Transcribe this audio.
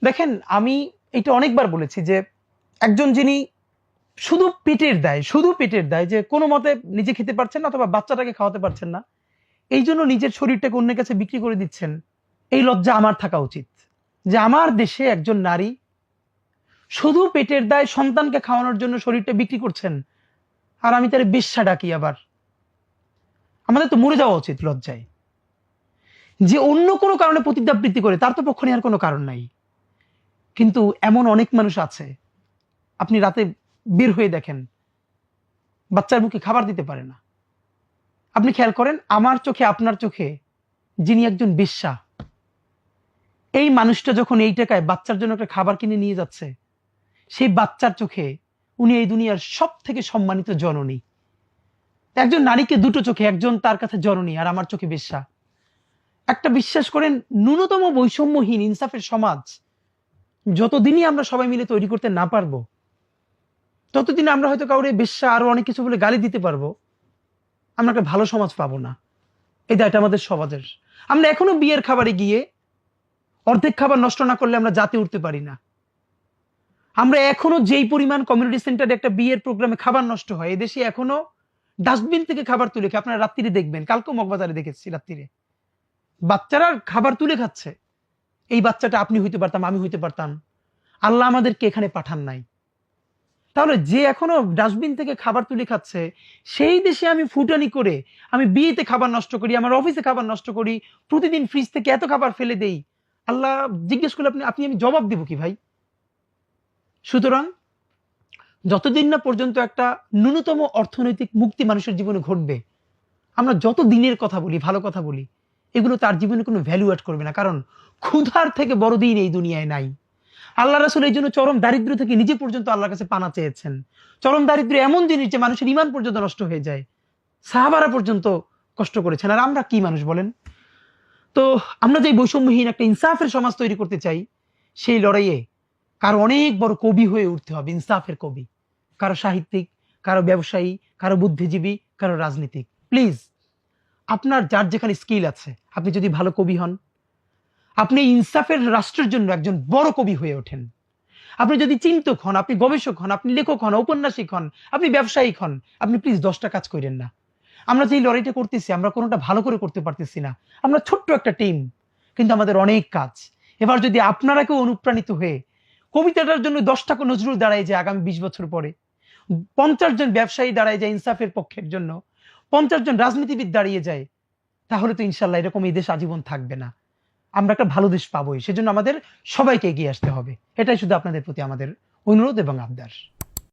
দেখেন, আমি এটা অনেকবার বলেছি যে একজন যিনি শুধু পেটের দায় যে কোনো মতে নিজে খেতে পারছেন না অথবা বাচ্চাটাকে খাওয়াতে পারছেন না, এই জন্য নিজের শরীরটাকে অন্যের কাছে বিক্রি করে দিচ্ছেন, এই লজ্জা আমার থাকা উচিত যে আমার দেশে একজন নারী শুধু পেটের দায় সন্তানকে খাওয়ানোর জন্য শরীরটা বিক্রি করছেন, আর আমি তার বেশ্যা ডাকি। আবার আমাদের তো মরে যাওয়া উচিত লজ্জায়। যে অন্য কোনো কারণে প্রতিজ্ঞাবৃত্তি করে তার তো পক্ষ নেওয়ার কোনো কারণ নাই, কিন্তু এমন অনেক মানুষ আছে, আপনি রাতে বের হয়ে দেখেন বাচ্চার মুখে খাবার দিতে পারে না। আপনি খেয়াল করেন, আমার চোখে আপনার চোখে যিনি একজন বেশ্যা, এই মানুষটা যখন এই টাকায় বাচ্চার জন্য একটা খাবার কিনে নিয়ে যাচ্ছে, সেই বাচ্চার চোখে উনি এই দুনিয়ার সব থেকে সম্মানিত জননী। একজন নারীকে দুটো চোখে, একজন তার কাছে জননী আর আমার চোখে বেশ্যা। একটা বিশ্বাস করেন, ন্যূনতম বৈষম্যহীন ইনসাফের সমাজ যতদিনই আমরা সবাই মিলে তৈরি করতে না পারবো, ততদিন আমরা হয়তো কাউরে বেশ্যা আরো অনেক কিছু বলে গালি দিতে পারবো, আমরা একটা ভালো সমাজ পাবো না। এই দায়টা আমাদের সমাজের। আমরা এখনো বিয়ের খাবারে গিয়ে অর্ধেক খাবার নষ্ট না করলে আমরা জাতে উঠতে পারি না। আমরা এখনো যেই পরিমাণ কমিউনিটি সেন্টারে একটা বিয়ের প্রোগ্রামে খাবার নষ্ট হয়, এদেশে এখনো ডাস্টবিন থেকে খাবার তুলে খেয়ে, আপনারা রাত্রিরে দেখবেন, কালকে মগবাজারে দেখেছি রাত্রিরে বাচ্চারা খাবার তুলে খাচ্ছে। এই বাচ্চাটা আপনি হইতে পারতাম, আমি হইতে পারতাম, আল্লাহ আমাদেরকে এখানে পাঠান নাই। তাহলে যে এখনো ডাস্টবিন থেকে খাবার তুলে খাচ্ছে, সেই দেশে আমি ফুটানি করে আমি বিয়েতে খাবার নষ্ট করি, আমার অফিসে খাবার নষ্ট করি, প্রতিদিন ফ্রিজ থেকে এত খাবার ফেলে দেই, আল্লাহ জিজ্ঞেস করলে আপনি আমি জবাব দেব কি ভাই? সুতরাং যতদিন না পর্যন্ত একটা ন্যূনতম অর্থনৈতিক মুক্তি মানুষের জীবনে ঘটবে, আমরা যত দিনের কথা বলি, ভালো কথা বলি, এগুলো তার জীবনে কোনো ভ্যালু অ্যাড করবে না। কারণ ক্ষুধার থেকে বড় দিন এই দুনিয়ায় নাই। আল্লাহ রাসূল এই জন্য চরম দারিদ্র থেকে নিজে পর্যন্ত আল্লাহর কাছে পানা চেয়েছেন। চরম দারিদ্র এমন জিনিস যে মানুষের ঈমান পর্যন্ত নষ্ট হয়ে যায়, সাহাবারা পর্যন্ত কষ্ট করেছেন। আর আমরা কি মানুষ বলেন? তো আমরা যে বৈষম্যহীন একটা ইনসাফের সমাজ তৈরি করতে চাই, সেই লড়াইয়ে কারো অনেক বড় কবি হয়ে উঠতে হবে, ইনসাফের কবি, কারো সাহিত্যিক, কারো ব্যবসায়ী, কারো বুদ্ধিজীবী, কারো রাজনীতিক। প্লিজ, আপনার যার যেখানে স্কিল আছে, আপনি যদি ভালো কবি হন, আপনি ইনসাফের রাষ্ট্রের জন্য একজন বড় কবি হয়ে ওঠেন। আপনি যদি চিন্তক হন, আপনি গবেষক হন, আপনি লেখক হন, ঔপন্যাসিক হন, আপনি ব্যবসায়িক হন, আপনি প্লিজ 10টা কাজ করেন না। আমরা যে লড়াইটা করতেছি, আমরা কোনোটা ভালো করে করতে পারতেছি না। আমরা ছোট্ট একটা টিম, কিন্তু আমাদের অনেক কাজ। এবার যদি আপনারা কেউ অনুপ্রাণিত হয়ে কবিতাটার জন্য 10টা নজরুল দাঁড়ায় যায় আগামী 20 বছর পরে, 50 জন ব্যবসায়ী দাঁড়ায় যায় ইনসাফের পক্ষের জন্য, 50 জন রাজনীতিবিদ দাঁড়িয়ে যায়, তাহলে তো ইনশাল্লাহ এরকম এই দেশ আজীবন থাকবে না। আমরা একটা ভালো দেশ পাবোই। সেজন্য আমাদের সবাইকে এগিয়ে আসতে হবে। এটাই শুধু আপনাদের প্রতি আমাদের অনুরোধ এবং আবদার।